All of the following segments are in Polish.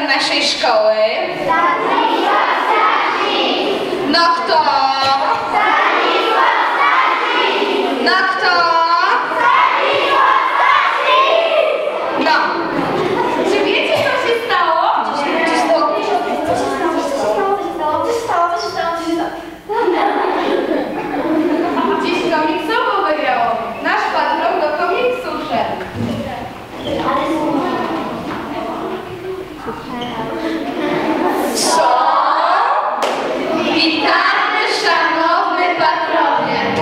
naszej szkoły? No kto? No kto? No. Czy wiecie, co się stało? Dziś komiksowo wygrało. Nasz patron do komiksu szedł. Co? Witamy, szanowny patronie.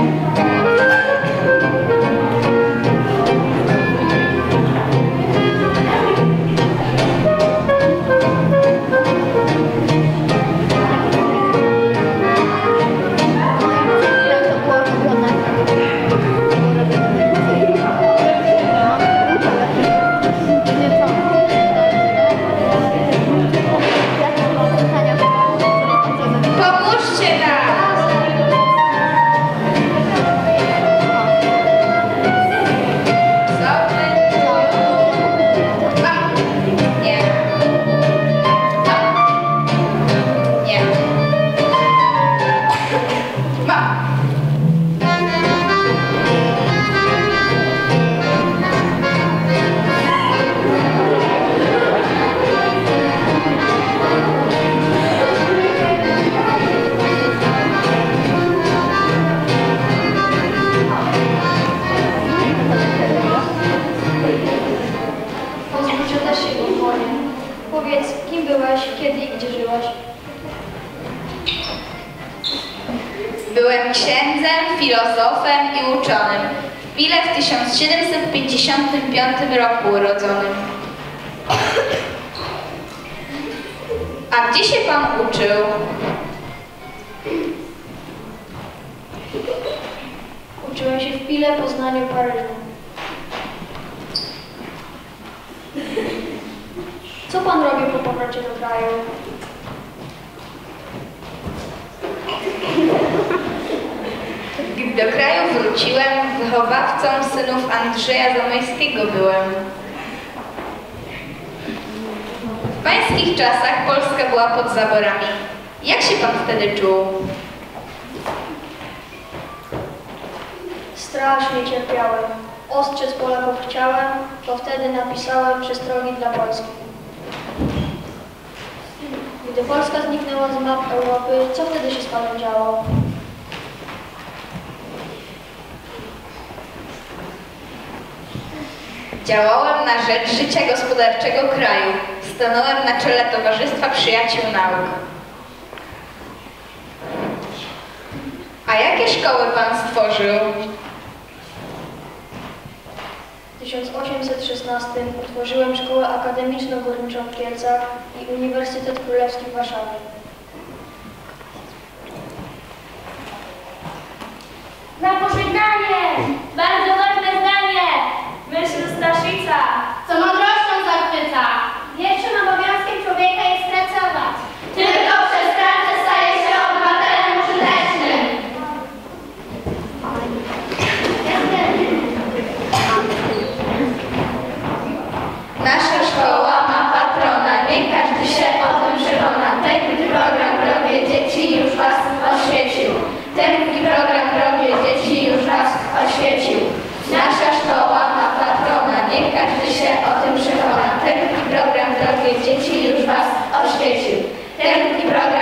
Pomóżcie nam. Nie. Nie. Ma. Pozwólcie też się powoli. Powiedz, kim byłeś, kiedy i gdzie żyłeś? Byłem księdzem, filozofem i uczonym. W Pile w 1755 roku urodzonym. A gdzie się pan uczył? Uczyłem się w Pile, Poznaniu, Paryżu. Co pan robił po powrocie do kraju? Gdy do kraju wróciłem, wychowawcą synów Andrzeja Zamoyskiego byłem. W pańskich czasach Polska była pod zaborami. Jak się pan wtedy czuł? Strasznie cierpiałem. Ostrzec Polaków chciałem, to wtedy napisałem przestrogi dla Polski. Gdy Polska zniknęła z map Europy, co wtedy się z panem działo? Działałem na rzecz życia gospodarczego kraju. Stanąłem na czele Towarzystwa Przyjaciół Nauk. A jakie szkoły pan stworzył? W 1816 utworzyłem Szkołę Akademiczną Górniczą w Kielcach i Uniwersytet Królewski w Warszawie. Na pożegnanie! Bardzo ważne zdanie! Myśl Staszica, co mądrością zachwyca. Pierwszym obowiązkiem człowieka jest pracować. Tylko przez pracę staje się obywatelem użytecznym. Nasza szkoła ma patrona, niech każdy się o tym przekona. Ten program Robię Dzieci już was oświecił. Ten program Robię Dzieci już was oświecił. Nasza szkoła ma patrona, niech każdy się o tym przekona. Ten program Robię Dzieci już was oświecił. Ten program